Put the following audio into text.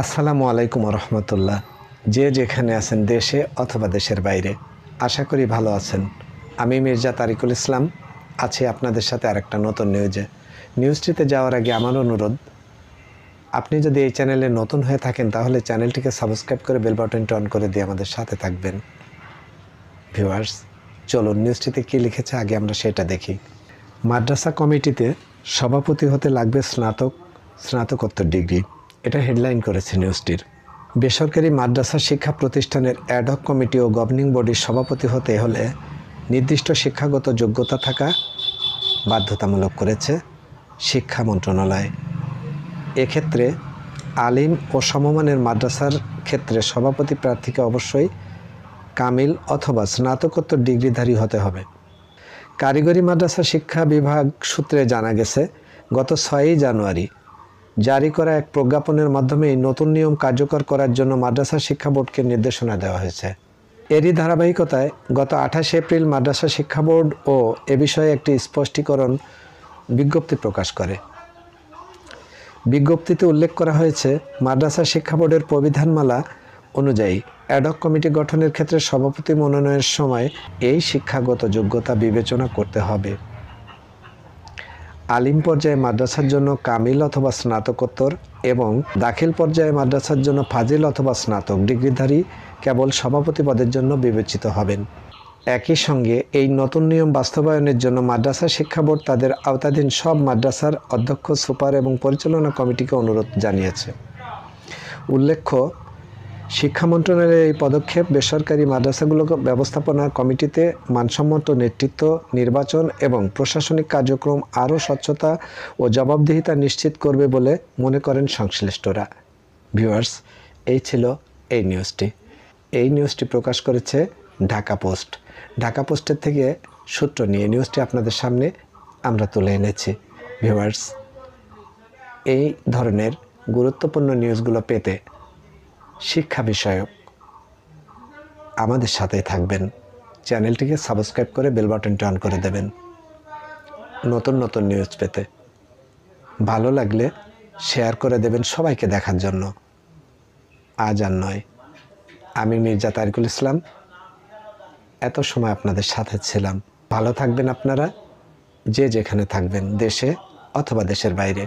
আসসালামু আলাইকুম রহমতুল্লাহ। যে যেখানে আছেন দেশে অথবা দেশের বাইরে, আশা করি ভালো আছেন। আমি মির্জা তারিকুল ইসলাম আছি আপনাদের সাথে আরেকটা নতুন নিউজটিতে যাওয়ার আগে আমার অনুরোধ, আপনি যদি এই চ্যানেলে নতুন হয়ে থাকেন তাহলে চ্যানেলটিকে সাবস্ক্রাইব করে বেল বাটনটি অন করে দিয়ে আমাদের সাথে থাকবেন। ভিউয়ার্স, চলুন নিউজটিতে কী লিখেছে আগে আমরা সেটা দেখি। মাদ্রাসা কমিটিতে সভাপতি হতে লাগবে স্নাতকোত্তর ডিগ্রি, এটা হেডলাইন করেছে নিউজটির। বেসরকারি মাদ্রাসা শিক্ষা প্রতিষ্ঠানের অ্যাডহক কমিটি ও গভর্নিং বডির সভাপতি হতে হলে নির্দিষ্ট শিক্ষাগত যোগ্যতা থাকা বাধ্যতামূলক করেছে শিক্ষা মন্ত্রণালয়। এক্ষেত্রে আলিম ও সমমানের মাদ্রাসার ক্ষেত্রে সভাপতি প্রার্থীকে অবশ্যই কামিল অথবা স্নাতকোত্তর ডিগ্রিধারী হতে হবে। কারিগরি মাদ্রাসা শিক্ষা বিভাগ সূত্রে জানা গেছে, গত 6ই জানুয়ারি জারি করা এক প্রজ্ঞাপনের মাধ্যমে এই নতুন নিয়ম কার্যকর করার জন্য মাদ্রাসা শিক্ষা বোর্ডকে নির্দেশনা দেওয়া হয়েছে। এরই ধারাবাহিকতায় গত 28 এপ্রিল মাদ্রাসা শিক্ষা বোর্ড ও এ বিষয়ে একটি স্পষ্টীকরণ বিজ্ঞপ্তি প্রকাশ করে। বিজ্ঞপ্তিতে উল্লেখ করা হয়েছে, মাদ্রাসা শিক্ষা বোর্ডের প্রবিধানমালা অনুযায়ী অ্যাডহক কমিটি গঠনের ক্ষেত্রে সভাপতি মনোনয়নের সময় এই শিক্ষাগত যোগ্যতা বিবেচনা করতে হবে। আলিম পর্যায়ে মাদ্রাসার জন্য কামিল অথবা স্নাতকোত্তর এবং দাখিল পর্যায়ে মাদ্রাসার জন্য ফাজিল অথবা স্নাতক ডিগ্রিধারী কেবল সভাপতি পদের জন্য বিবেচিত হবেন। একই সঙ্গে এই নতুন নিয়ম বাস্তবায়নের জন্য মাদ্রাসা শিক্ষা বোর্ড তাদের আওতাধীন সব মাদ্রাসার অধ্যক্ষ, সুপার এবং পরিচালনা কমিটিকে অনুরোধ জানিয়েছে। উল্লেখ্য, শিক্ষা মন্ত্রণালয়ের এই পদক্ষেপ বেসরকারি মাদ্রাসাগুলোকে ব্যবস্থাপনা কমিটিতে মানসম্মত নেতৃত্ব, নির্বাচন এবং প্রশাসনিক কার্যক্রম আরও স্বচ্ছতা ও জবাবদিহিতা নিশ্চিত করবে বলে মনে করেন সংশ্লিষ্টরা। ভিউয়ার্স, এই ছিল এই নিউজটি প্রকাশ করেছে ঢাকা পোস্ট। ঢাকা পোস্টের থেকে সূত্র নিয়ে নিউজটি আপনাদের সামনে আমরা তুলে এনেছি। ভিউয়ার্স, এই ধরনের গুরুত্বপূর্ণ নিউজগুলো পেতে শিক্ষা বিষয়ক আমাদের সাথেই থাকবেন। চ্যানেলটিকে সাবস্ক্রাইব করে বেল বাটনটি অন করে দেবেন নতুন নতুন নিউজ পেতে। ভালো লাগলে শেয়ার করে দেবেন সবাইকে দেখার জন্য। আজ আর নয়, আমি মির্জা তারিকুল ইসলাম এত সময় আপনাদের সাথে ছিলাম। ভালো থাকবেন আপনারা, যে যেখানে থাকবেন, দেশে অথবা দেশের বাইরে।